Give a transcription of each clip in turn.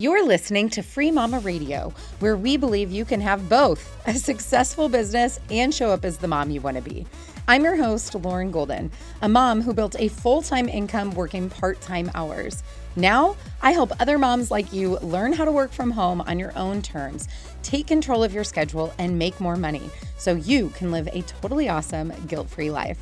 You're listening to Free Mama Radio, where we believe you can have both a successful business and show up as the mom you want to be. I'm your host, Lauren Golden, a mom who built a full-time income working part-time hours. Now, I help other moms like you learn how to work from home on your own terms, take control of your schedule, and make more money so you can live a totally awesome, guilt-free life.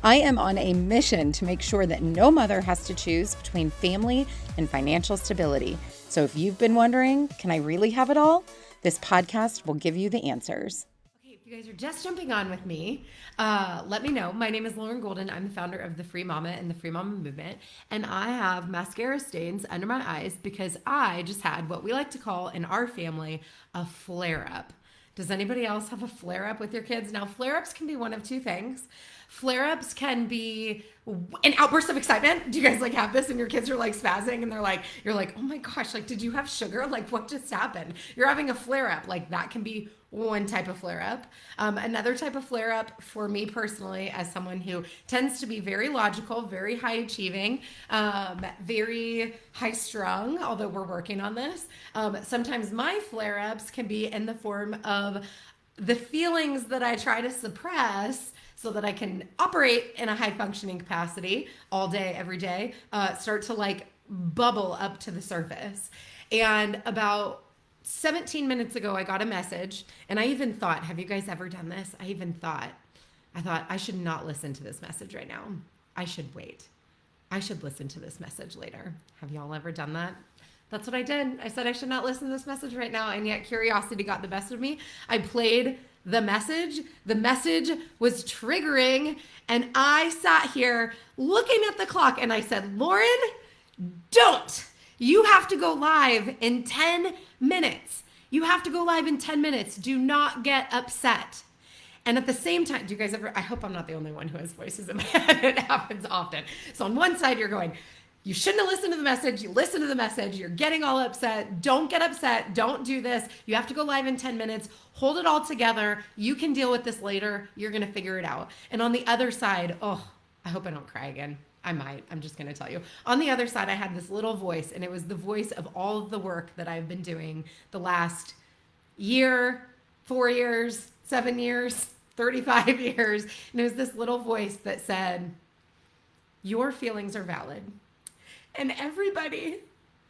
I am on a mission to make sure that no mother has to choose between family and financial stability. So if you've been wondering, can I really have it all? This podcast will give you the answers. Okay, if you guys are just jumping on with me, let me know. My name is Lauren Golden. I'm the founder of the Free Mama and the Free Mama Movement. And I have mascara stains under my eyes because I just had what we like to call in our family a flare-up. Does anybody else have a flare-up with your kids? Now, flare-ups can be one of two things. Flare-ups can be an outburst of excitement. Do you guys have this and your kids are spazzing and you're like, oh my gosh, did you have sugar? What just happened? You're having a flare-up. That can be one type of flare-up. Another type of flare-up for me personally, as someone who tends to be very logical, very high achieving, very high strung, although we're working on this. Sometimes my flare-ups can be in the form of the feelings that I try to suppress so that I can operate in a high functioning capacity all day, every day, start to bubble up to the surface. And about 17 minutes ago, I got a message and I even thought, have you guys ever done this? I thought I should not listen to this message right now. I should wait. I should listen to this message later. Have y'all ever done that? That's what I did. I said I should not listen to this message right now. And yet curiosity got the best of me. I played the message. The message was triggering. And I sat here looking at the clock and I said, Lauren, don't. You have to go live in 10 minutes. You have to go live in 10 minutes. Do not get upset. And at the same time, do you guys ever, I hope I'm not the only one who has voices in my head. It happens often. So on one side, you're going, you shouldn't have listened to the message. You listen to the message. You're getting all upset. Don't get upset. Don't do this. You have to go live in 10 minutes. Hold it all together. You can deal with this later. You're going to figure it out. And on the other side, I hope I don't cry again. I might. I'm just going to tell you. On the other side, I had this little voice, and it was the voice of all of the work that I've been doing the last year, 4 years, 7 years, 35 years. And it was this little voice that said, your feelings are valid. And everybody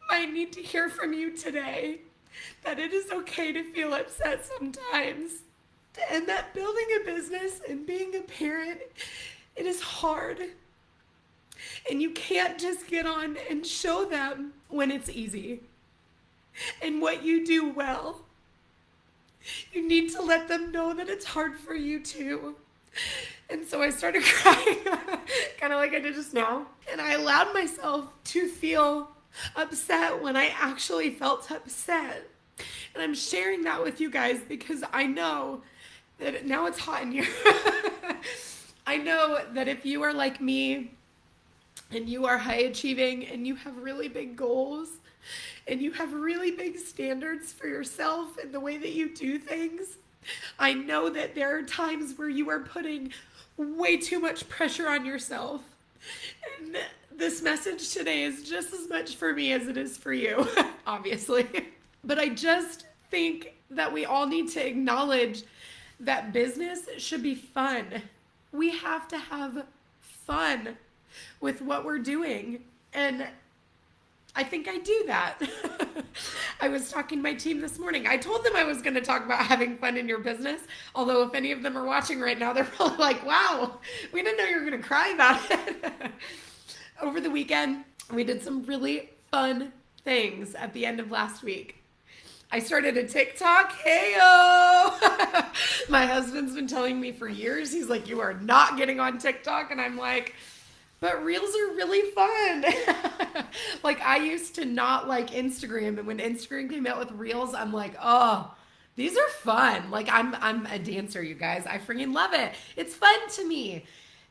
might need to hear from you today that it is okay to feel upset sometimes. And that building a business and being a parent, it is hard. And you can't just get on and show them when it's easy and what you do well. You need to let them know that it's hard for you too. And so I started crying, kind of like I did just now. And I allowed myself to feel upset when I actually felt upset. And I'm sharing that with you guys because I know that now it's hot in here. I know that if you are like me and you are high achieving and you have really big goals and you have really big standards for yourself and the way that you do things, I know that there are times where you are putting way too much pressure on yourself. And this message today is just as much for me as it is for you, obviously. But I just think that we all need to acknowledge that business should be fun. We have to have fun with what we're doing. And I think I do that. I was talking to my team this morning. I told them I was going to talk about having fun in your business. Although if any of them are watching right now, they're probably like, wow, we didn't know you were going to cry about it. Over the weekend, we did some really fun things at the end of last week. I started a TikTok. Hey-o! My husband's been telling me for years, he's like, you are not getting on TikTok. And I'm like, but Reels are really fun. I used to not like Instagram. And when Instagram came out with Reels, I'm like, oh, these are fun. I'm a dancer, you guys. I freaking love it. It's fun to me.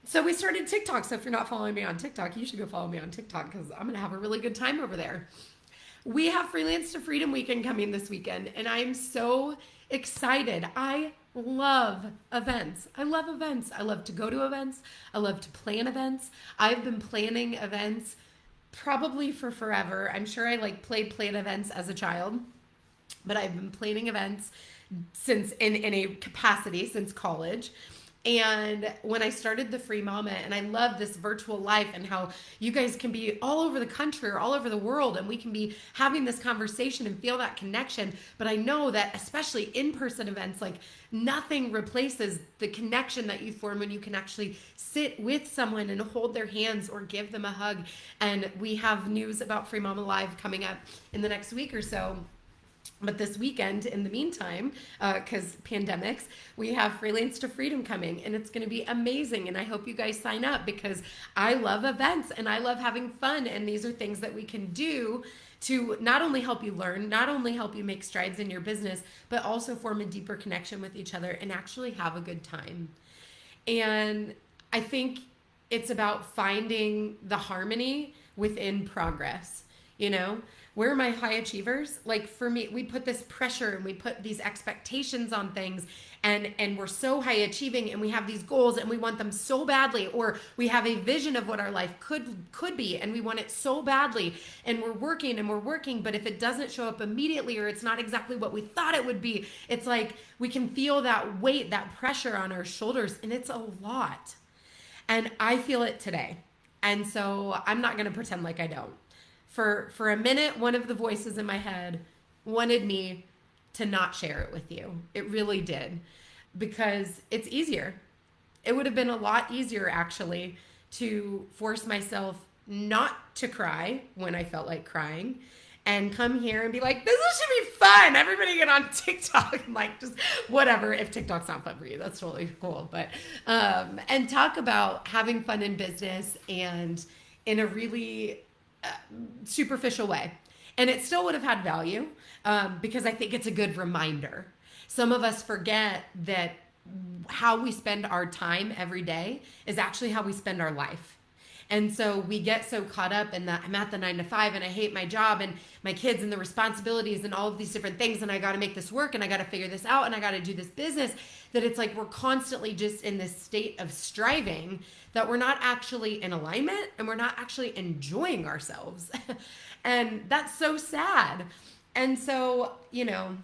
So we started TikTok. So if you're not following me on TikTok, you should go follow me on TikTok because I'm going to have a really good time over there. We have Freelance to Freedom Weekend coming this weekend. And I'm so excited. I love events. I love events. I love to go to events. I love to plan events. I've been planning events probably for forever. I'm sure I like played plan events as a child, but I've been planning events since in a capacity since college. And when I started the Free Mama, and I love this virtual life and how you guys can be all over the country or all over the world, and we can be having this conversation and feel that connection. But I know that especially in-person events, like nothing replaces the connection that you form when you can actually sit with someone and hold their hands or give them a hug. And we have news about Free Mama Live coming up in the next week or so. But this weekend, in the meantime, because pandemics, we have Freelance to Freedom coming, and it's going to be amazing. And I hope you guys sign up, because I love events and I love having fun. And these are things that we can do to not only help you learn, not only help you make strides in your business, but also form a deeper connection with each other and actually have a good time. And I think it's about finding the harmony within progress, you know? Where are my high achievers? Like for me, we put this pressure and we put these expectations on things, and we're so high achieving, and we have these goals and we want them so badly, or we have a vision of what our life could be and we want it so badly, and we're working, but if it doesn't show up immediately, or it's not exactly what we thought it would be, it's like we can feel that weight, that pressure on our shoulders, and it's a lot. And I feel it today. And so I'm not going to pretend like I don't. For a minute, one of the voices in my head wanted me to not share it with you. It really did, because it's easier. It would have been a lot easier, actually, to force myself not to cry when I felt like crying, and come here and be like, this should be fun. Everybody get on TikTok and like just whatever. If TikTok's not fun for you, that's totally cool. But and talk about having fun in business, and in a really superficial way. And it still would have had value, because I think it's a good reminder. Some of us forget that how we spend our time every day is actually how we spend our life. And so we get so caught up in that I'm at the 9 to 5 and I hate my job and my kids and the responsibilities and all of these different things, and I got to make this work and I got to figure this out and I got to do this business, that it's like we're constantly just in this state of striving, that we're not actually in alignment and we're not actually enjoying ourselves. And that's so sad. And so, you know,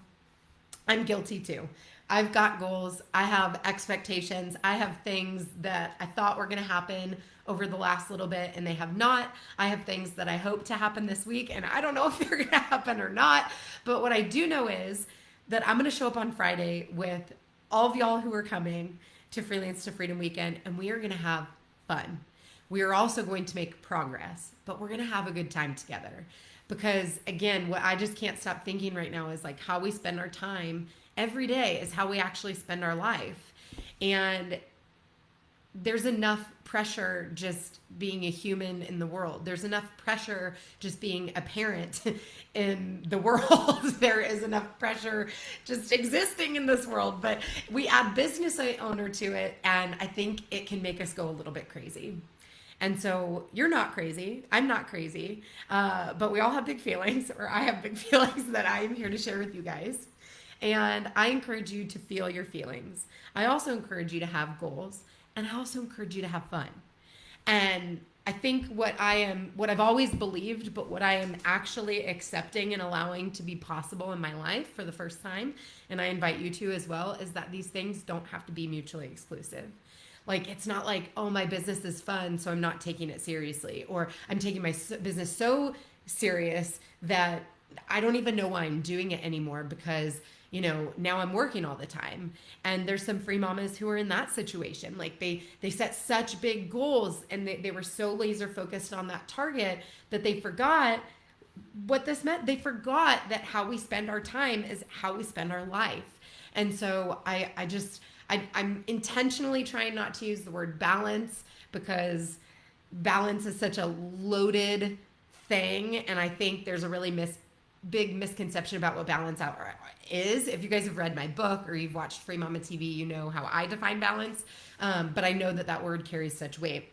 I'm guilty too. I've got goals. I have expectations. I have things that I thought were going to happen over the last little bit, and they have not. I have things that I hope to happen this week, and I don't know if they're going to happen or not. But what I do know is that I'm going to show up on Friday with all of y'all who are coming to Freelance to Freedom weekend, and we are going to have fun. We are also going to make progress, but we're going to have a good time together. Because again, what I just can't stop thinking right now is like how we spend our time every day is how we actually spend our life. And there's enough pressure just being a human in the world. There's enough pressure just being a parent in the world. There is enough pressure just existing in this world. But we add business owner to it, and I think it can make us go a little bit crazy. And so you're not crazy. I'm not crazy. But we all have big feelings, or I have big feelings that I am here to share with you guys. And I encourage you to feel your feelings. I also encourage you to have goals. And I also encourage you to have fun. And I think what I've always believed, but what I am actually accepting and allowing to be possible in my life for the first time, and I invite you to as well, is that these things don't have to be mutually exclusive. Like, it's not like, oh, my business is fun, so I'm not taking it seriously. Or I'm taking my business so serious that I don't even know why I'm doing it anymore, because you know, now I'm working all the time. And there's some free mamas who are in that situation. Like they set such big goals, and they were so laser focused on that target that they forgot what this meant. They forgot that how we spend our time is how we spend our life. And so I'm intentionally trying not to use the word balance, because balance is such a loaded thing. And I think there's a really big misconception about what balance is. If you guys have read my book or you've watched FreeMamaTV, you know how I define balance. But I know that word carries such weight.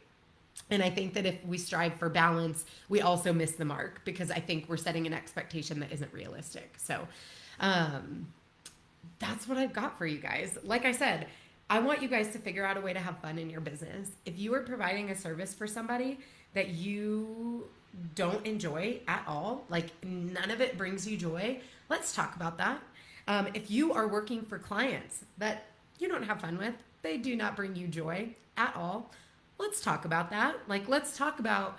And I think that if we strive for balance, we also miss the mark, because I think we're setting an expectation that isn't realistic. So that's what I've got for you guys. Like I said, I want you guys to figure out a way to have fun in your business. If you are providing a service for somebody that you don't enjoy at all, like none of it brings you joy, let's talk about that. If you are working for clients that you don't have fun with, they do not bring you joy at all, let's talk about that. Like, let's talk about,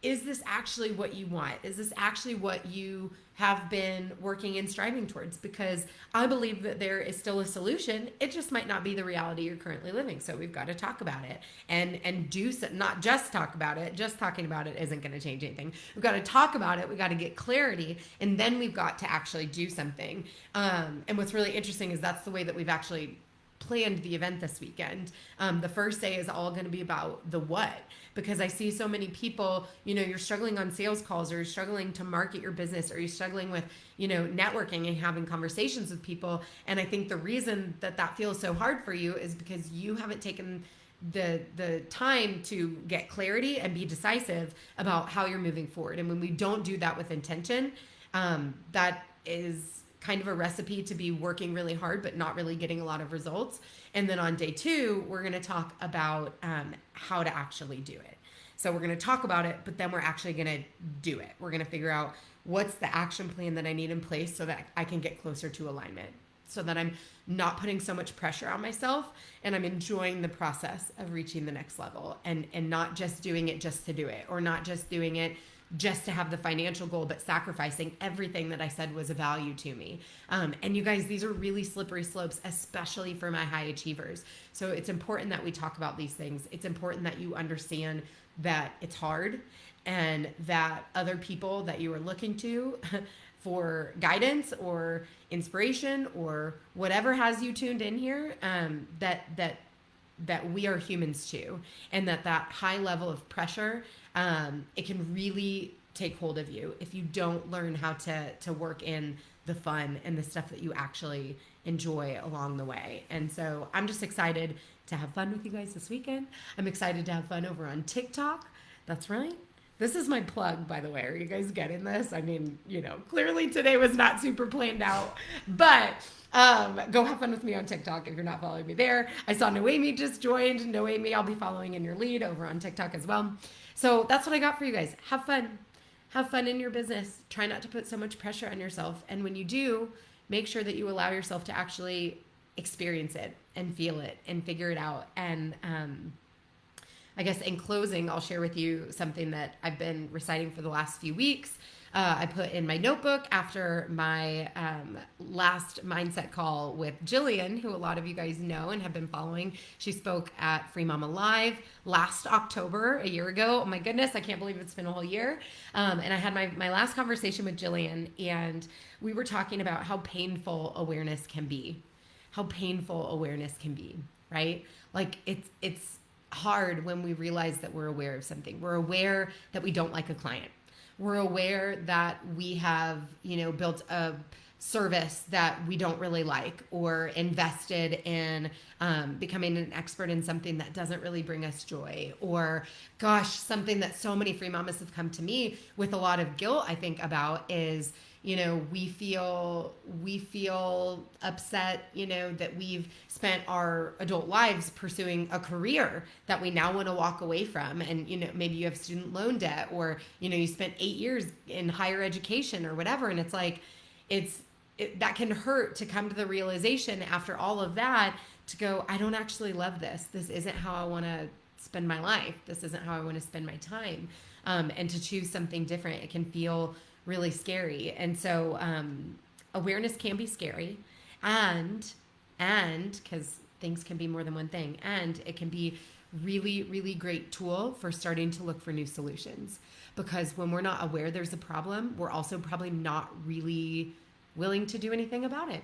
is this actually what you want? Is this actually what you have been working and striving towards? Because I believe that there is still a solution. It just might not be the reality you're currently living. So we've got to talk about it and do so, not just talk about it. Just talking about it isn't going to change anything. We've got to talk about it. We've got to get clarity, and then we've got to actually do something. And what's really interesting is that's the way that we've actually planned the event this weekend. The first day is all going to be about the what, because I see so many people, you're struggling on sales calls, or you're struggling to market your business, or you're struggling with, networking and having conversations with people. And I think the reason that feels so hard for you is because you haven't taken the time to get clarity and be decisive about how you're moving forward. And when we don't do that with intention, that is kind of a recipe to be working really hard but not really getting a lot of results. And then on day 2, we're going to talk about how to actually do it. So we're going to talk about it, but then we're actually going to do it. We're going to figure out what's the action plan that I need in place so that I can get closer to alignment, so that I'm not putting so much pressure on myself, and I'm enjoying the process of reaching the next level, and not just doing it just to do it, or not just doing it just to have the financial goal, but sacrificing everything that I said was a value to me. And you guys, these are really slippery slopes, especially for my high achievers. So it's important that we talk about these things. It's important that you understand that it's hard, and that other people that you are looking to for guidance or inspiration or whatever has you tuned in here, that we are humans too, and that high level of pressure, it can really take hold of you if you don't learn how to work in the fun and the stuff that you actually enjoy along the way. And so I'm just excited to have fun with you guys this weekend. I'm excited to have fun over on TikTok. That's right. This is my plug, by the way. Are you guys getting this? I mean, clearly today was not super planned out, but go have fun with me on TikTok if you're not following me there. I saw Noemi just joined. Noemi, I'll be following in your lead over on TikTok as well. So that's what I got for you guys. Have fun. Have fun in your business. Try not to put so much pressure on yourself. And when you do, make sure that you allow yourself to actually experience it and feel it and figure it out. And I guess in closing, I'll share with you something that I've been reciting for the last few weeks. I put in my notebook after my last mindset call with Jillian, who a lot of you guys know and have been following. She spoke at Free Mama Live last October, a year ago. Oh my goodness, I can't believe it's been a whole year. And I had my last conversation with Jillian, and we were talking about how painful awareness can be. How painful awareness can be, right? Like it's hard when we realize that we're aware of something. We're aware that we don't like a client. We're aware that we have, built a service that we don't really like, or invested in becoming an expert in something that doesn't really bring us joy, or something that so many free mamas have come to me with a lot of guilt, I think, about is, we feel upset, that we've spent our adult lives pursuing a career that we now want to walk away from. And, maybe you have student loan debt, or, you spent 8 years in higher education or whatever. And it's like, that can hurt to come to the realization after all of that to go, I don't actually love this. This isn't how I want to spend my life. This isn't how I want to spend my time. And to choose something different, it can feel really scary. And so awareness can be scary, and because things can be more than one thing, and it can be really, really great tool for starting to look for new solutions. Because when we're not aware there's a problem, we're also probably not really willing to do anything about it.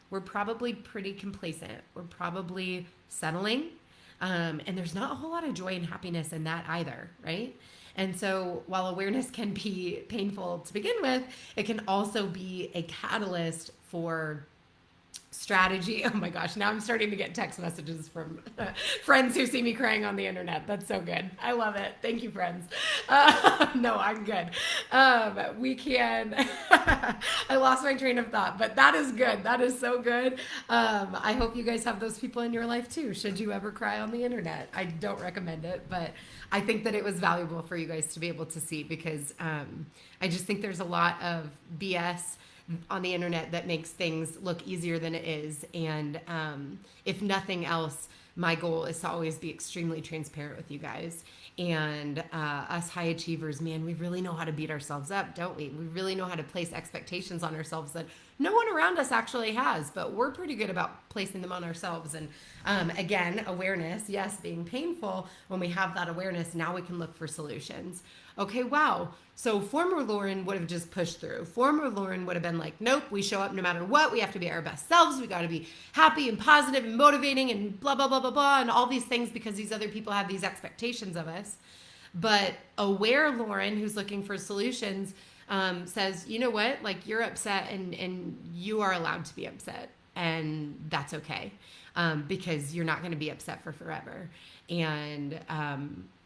We're probably pretty complacent. We're probably settling. And there's not a whole lot of joy and happiness in that either, right? And so while awareness can be painful to begin with, it can also be a catalyst for strategy. Oh my gosh, now I'm starting to get text messages from friends who see me crying on the internet. That's so good. I love it. Thank you, friends. No, I'm good. We can, I I lost my train of thought, but that is good. That is so good. I hope you guys have those people in your life too. Should you ever cry on the internet? I don't recommend it, but I think that it was valuable for you guys to be able to see, because I just think there's a lot of BS on the internet that makes things look easier than it is. And if nothing else, my goal is to always be extremely transparent with you guys. And us high achievers, man, we really know how to beat ourselves up, don't we? We really know how to place expectations on ourselves that no one around us actually has, but we're pretty good about placing them on ourselves. And again, awareness, yes, being painful. When we have that awareness, now we can look for solutions. Okay, wow. So former Lauren would have just pushed through. Former Lauren would have been like, nope, we show up no matter what. We have to be our best selves. We got to be happy and positive and motivating and blah, blah, blah, blah, blah, and all these things because these other people have these expectations of us. But aware Lauren, who's looking for solutions, says, you know what, like, you're upset and you are allowed to be upset, and that's okay, because you're not going to be upset for forever. And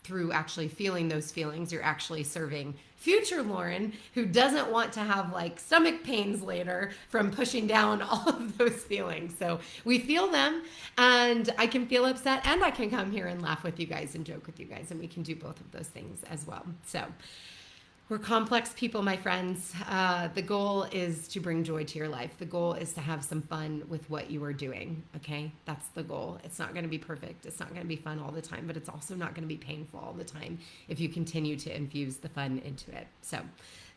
through actually feeling those feelings, you're actually serving future Lauren, who doesn't want to have like stomach pains later from pushing down all of those feelings. So we feel them, and I can feel upset, and I can come here and laugh with you guys and joke with you guys, and we can do both of those things as well. So we're complex people, my friends. The goal is to bring joy to your life. The goal is to have some fun with what you are doing, okay? That's the goal. It's not going to be perfect. It's not going to be fun all the time, but it's also not going to be painful all the time if you continue to infuse the fun into it. So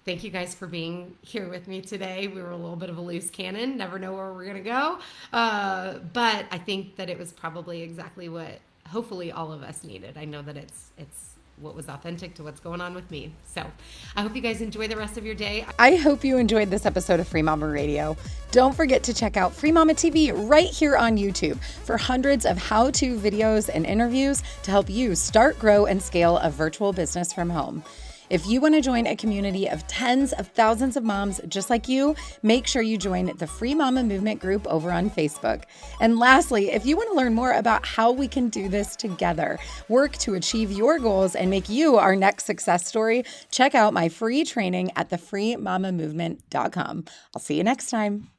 thank you guys for being here with me today. We were a little bit of a loose cannon. Never know where we're going to go. But I think that it was probably exactly what hopefully all of us needed. I know that it's what was authentic to what's going on with me. So I hope you guys enjoy the rest of your day. I hope you enjoyed this episode of Free Mama Radio. Don't forget to check out Free Mama TV right here on YouTube for hundreds of how-to videos and interviews to help you start, grow, and scale a virtual business from home. If you want to join a community of tens of thousands of moms just like you, make sure you join the Free Mama Movement group over on Facebook. And lastly, if you want to learn more about how we can do this together, work to achieve your goals, and make you our next success story, check out my free training at thefreemamamovement.com. I'll see you next time.